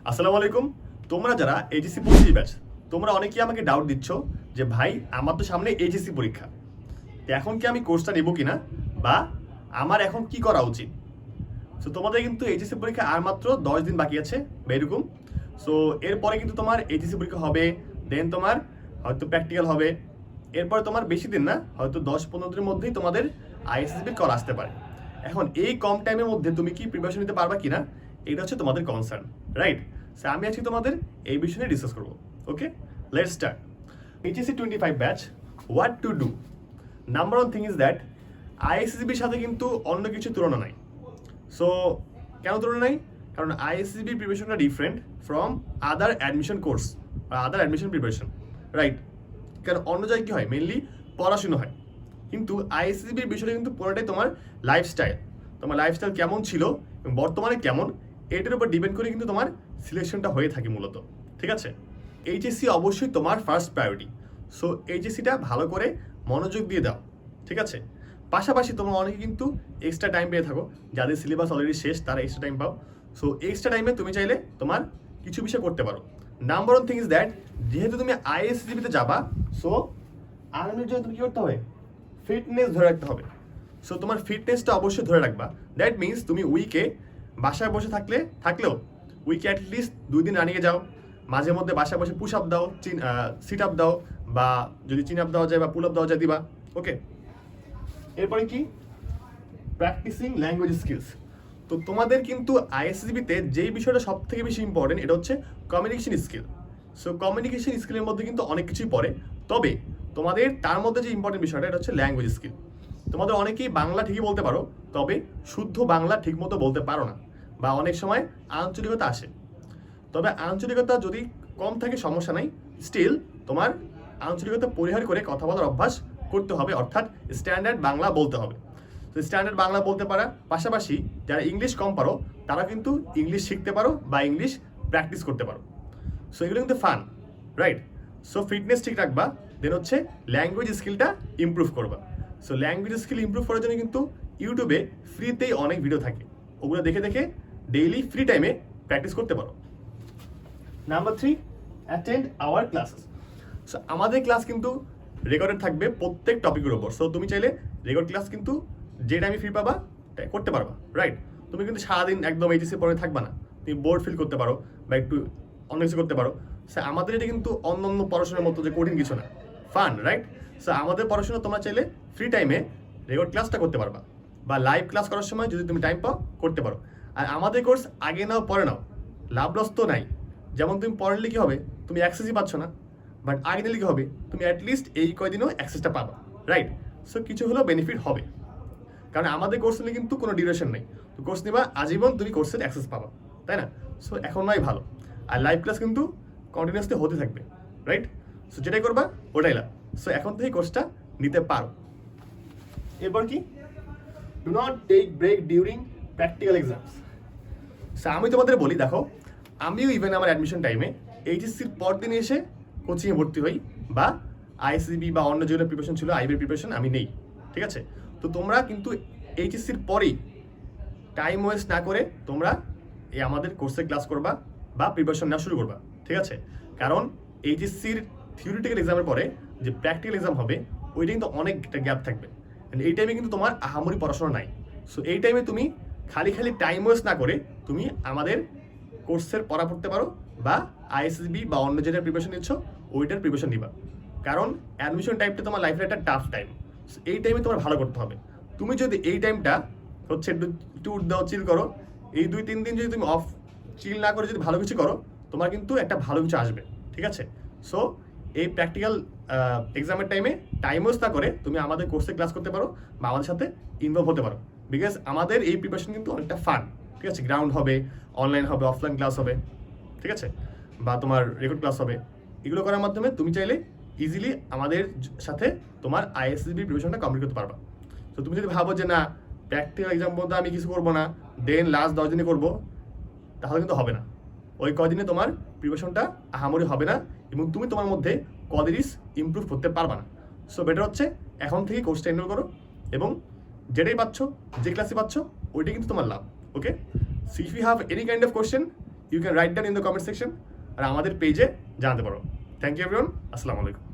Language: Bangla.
আসসালামু আলাইকুম। তোমরা যারা এইচএসসি 25 ব্যাচ, তোমরা অনেকেই আমাকে ডাউট দিচ্ছ যে ভাই আমার তো সামনে এইচএসসি পরীক্ষা, তো এখন কি আমি কোর্সটা নেব কিনা বা আমার এখন কি করা উচিত। সো তোমাদের কিন্তু এইচএসসি পরীক্ষা আর মাত্র 10 দিন বাকি আছে বা এরকম। সো এরপরে কিন্তু তোমার এইচএসসি পরীক্ষা হবে, দেন তোমার হয়তো প্র্যাকটিক্যাল হবে, এরপরে তোমার বেশি দিন না, হয়তো 10-15 দিনের মধ্যেই তোমাদের আইএসএসবির কল আসতে পারে। এখন এই কম টাইমের মধ্যে তুমি কি প্রিপারেশন নিতে পারবা কিনা, এটা হচ্ছে তোমাদের কনসার্ন, রাইট? সো আমি আজকে তোমাদের এই বিষয়ে ডিসকাস করবো। Okay, let's start. HSC 25 batch, what to do. Number one thing is that আইএসএসবির সাথে কিন্তু অন্য কিছু তুলনা নাই। সো কেন তুলনা নাই? কারণ আইএসএসবি প্রিপারেশনটা different from other admission course বা আদার অ্যাডমিশন প্রিপারেশন, রাইট? কারণ অন্য জায়গায় কী হয়, মেনলি পড়াশুনো হয়, কিন্তু আইএসএসবির বিষয়টা কিন্তু পুরোটাই তোমার লাইফস্টাইল। তোমার লাইফস্টাইল কেমন ছিল এবং বর্তমানে কেমন, এটার উপর ডিপেন্ড করে কিন্তু তোমার সিলেকশনটা হয়ে থাকে মূলত, ঠিক আছে? এইচএসসি অবশ্যই তোমার ফার্স্ট প্রায়োরিটি। সো এইচএসসিটা ভালো করে মনোযোগ দিয়ে দাও, ঠিক আছে? পাশাপাশি তোমরা অনেকে কিন্তু এক্সট্রা টাইম পেয়ে থাকো, যাদের সিলেবাস অলরেডি শেষ তারা এক্সট্রা টাইম পাও। সো এক্সট্রা টাইমে তুমি চাইলে তোমার কিছু বিষয় করতে পারো। Number one thing is that যেহেতু তুমি আইএসএসবিতে যাবা, সো আর্মির জন্য তুমি কী করতে হবে? ফিটনেস ধরে রাখতে হবে। সো তোমার ফিটনেসটা অবশ্যই ধরে রাখবা। দ্যাট মিনস তুমি উইকে বাসায় বসে থাকলেও উইকে অ্যাটলিস্ট 2 দিন রানিংয়ে যাও, মাঝে মধ্যে বাসায় বসে পুশ আপ দাও, সিট আপ দাও, বা যদি চিন আপ দেওয়া যায় বা পুল আপ দেওয়া যায় দিবা। ওকে, এরপরে কি? Practising language skills. তো তোমাদের কিন্তু আইএসএসবিতে যেই বিষয়টা সব থেকে বেশি ইম্পর্টেন্ট, এটা হচ্ছে কমিউনিকেশন স্কিল। সো কমিউনিকেশন স্কিলের মধ্যে কিন্তু অনেক কিছুই পড়ে, তবে তোমাদের তার মধ্যে যে ইম্পর্টেন্ট বিষয়টা এটা হচ্ছে ল্যাঙ্গুয়েজ স্কিল। তোমাদের অনেকেই বাংলা ঠিকই বলতে পারো, তবে শুদ্ধ বাংলা ঠিকমতো বলতে পারো না, বা অনেক সময় আঞ্চলিকতা আসে। তবে আঞ্চলিকতা যদি কম থাকে সমস্যা নাই, স্টিল তোমার আঞ্চলিকতা পরিহার করে কথা বলার অভ্যাস করতে হবে, অর্থাৎ স্ট্যান্ডার্ড বাংলা বলতে হবে। তো স্ট্যান্ডার্ড বাংলা বলতে পারা পাশাপাশি যারা ইংলিশ কম পারো তারা কিন্তু ইংলিশ শিখতে পারো বা ইংলিশ প্র্যাকটিস করতে পারো। সো এগুলো কিন্তু ফান, রাইট? সো ফিটনেস ঠিক রাখবা, দেন হচ্ছে ল্যাঙ্গুয়েজ স্কিলটা ইমপ্রুভ করবা। সো ল্যাঙ্গুয়েজ স্কিল ইমপ্রুভ করার জন্য কিন্তু ইউটিউবে ফ্রিতেই অনেক ভিডিও থাকে, ওগুলো দেখে দেখে ডেইলি ফ্রি টাইমে প্র্যাকটিস করতে পারো। Number 3, attend our classes. So আমাদের ক্লাস কিন্তু রেকর্ডেড থাকবে প্রত্যেক টপিকের ওপর। সো তুমি চাইলে রেকর্ড ক্লাস কিন্তু যে টাইমে ফ্রি পাবা করতে পারবা, রাইট? তুমি কিন্তু সারাদিন একদম এইচএসসি পড়ে থাকবা না, তুমি বোর্ড ফিল করতে পারো বা একটু অন্য কিছু করতে পারো। স্যার আমাদের এটা কিন্তু অন্য অন্য পড়াশোনার মতো যে কঠিন কিছু না, ফান, রাইট? সো আমাদের পড়াশোনা তোমরা চাইলে ফ্রি টাইমে রেকর্ড ক্লাসটা করতে পারবা, বা লাইভ ক্লাস করার সময় যদি তুমি টাইম পাও করতে পারো। আর আমাদের কোর্স আগে নাও পরে নাও, লাভ লস তো নাই। যেমন তুমি পড়লে কি হবে, তুমি অ্যাক্সেসই পাচ্ছ না, বাট আগে নিলে কি হবে, তুমি অ্যাটলিস্ট এই কয়দিনও অ্যাক্সেসটা পাবা, রাইট? সো কিছু হলেও বেনিফিট হবে, কারণ আমাদের কোর্স নিলে কিন্তু কোনো ডিউরেশন নেই। তো কোর্স নিবা আজীবন, তুমি কোর্সের অ্যাক্সেস পাবা, তাই না? সো এখন নয় ভালো। আর লাইভ ক্লাস কিন্তু কন্টিনিউসলি হতে থাকবে, রাইট? সো যেটাই করবা ওটাই লাভ। সো এখন থেকে কোর্সটা নিতে পারো। এরপর কি? Do not take break during practical exams. So আমি তোমাদের বলি, দেখো আমিও ইভেন আমার অ্যাডমিশন টাইমে এইচএসসির পর দিন এসে কোচিংয়ে ভর্তি হই, বা আইএসসিবি বা অন্য যেগুলো প্রিপারেশন ছিল আইবির প্রিপারেশন আমি নেই, ঠিক আছে? তো তোমরা কিন্তু এইচএসসির পরেই টাইম ওয়েস্ট না করে তোমরা এই আমাদের কোর্সে ক্লাস করবা বা প্রিপারেশন নেওয়া শুরু করবা, ঠিক আছে? কারণ এইচএসসির থিওরিটিক্যাল এক্সামের পরে যে প্র্যাকটিক্যাল এক্সাম হবে, ওইটা কিন্তু অনেকটা গ্যাপ থাকবে। এই টাইমে কিন্তু তোমার আহামরি পড়াশোনা নাই। সো এই টাইমে তুমি খালি টাইম ওয়েস্ট না করে তুমি আমাদের কোর্সের পড়া পড়তে পারো, বা আইএসএসবি বা অন্য যেটা প্রিপারেশন নিচ্ছ ওইটার প্রিপারেশন নিবা। কারণ অ্যাডমিশন টাইমটা তোমার লাইফের একটা টাফ টাইম, এই টাইমে তোমার ভালো করতে হবে। তুমি যদি এই টাইমটা হচ্ছে একটু ট্যুর দাও, চিল করো, এই 2-3 দিন যদি তুমি অফ চিল না করে যদি ভালো কিছু করো, তোমার কিন্তু একটা ভালো কিছু আসবে, ঠিক আছে? সো এই প্র্যাকটিক্যাল এক্সামের টাইমে টাইম ওয়েস্ট না করে তুমি আমাদের কোর্সে ক্লাস করতে পারো বা আমাদের সাথে ইনভলভ হতে পারো, বিকজ আমাদের এই প্রিপারেশন কিন্তু অনেকটা ফান, ঠিক আছে? গ্রাউন্ড হবে, অনলাইন হবে, অফলাইন ক্লাস হবে, ঠিক আছে? বা তোমার রেকর্ড ক্লাস হবে। এগুলো করার মাধ্যমে তুমি চাইলে ইজিলি আমাদের সাথে তোমার আইএসএসবি প্রিপারেশনটা কমপ্লিট করতে পারবা। তো তুমি যদি ভাবো যে না প্র্যাকটিক্যাল এক্সাম পর্যন্ত আমি কিছু করবো না, দেন লাস্ট 10 দিনে করবো, তাহলে কিন্তু হবে না। ওই কদিনে তোমার প্রিপারেশনটা আহামরি হবে না, এবং তুমি তোমার মধ্যে কদিনই ইমপ্রুভ করতে পারবা না। সো বেটার হচ্ছে এখন থেকেই কোর্সটা এনরোল করো, এবং যেটাই পাচ্ছ, যে ক্লাসে পাচ্ছ, ওইটাই কিন্তু তোমার লাভ। Okay, so if you have any kind of question, you can write down in the comment section, আর আমাদের পেজে জানাতে পারো। থ্যাংক ইউ এভরিওয়ান, আসসালামু আলাইকুম।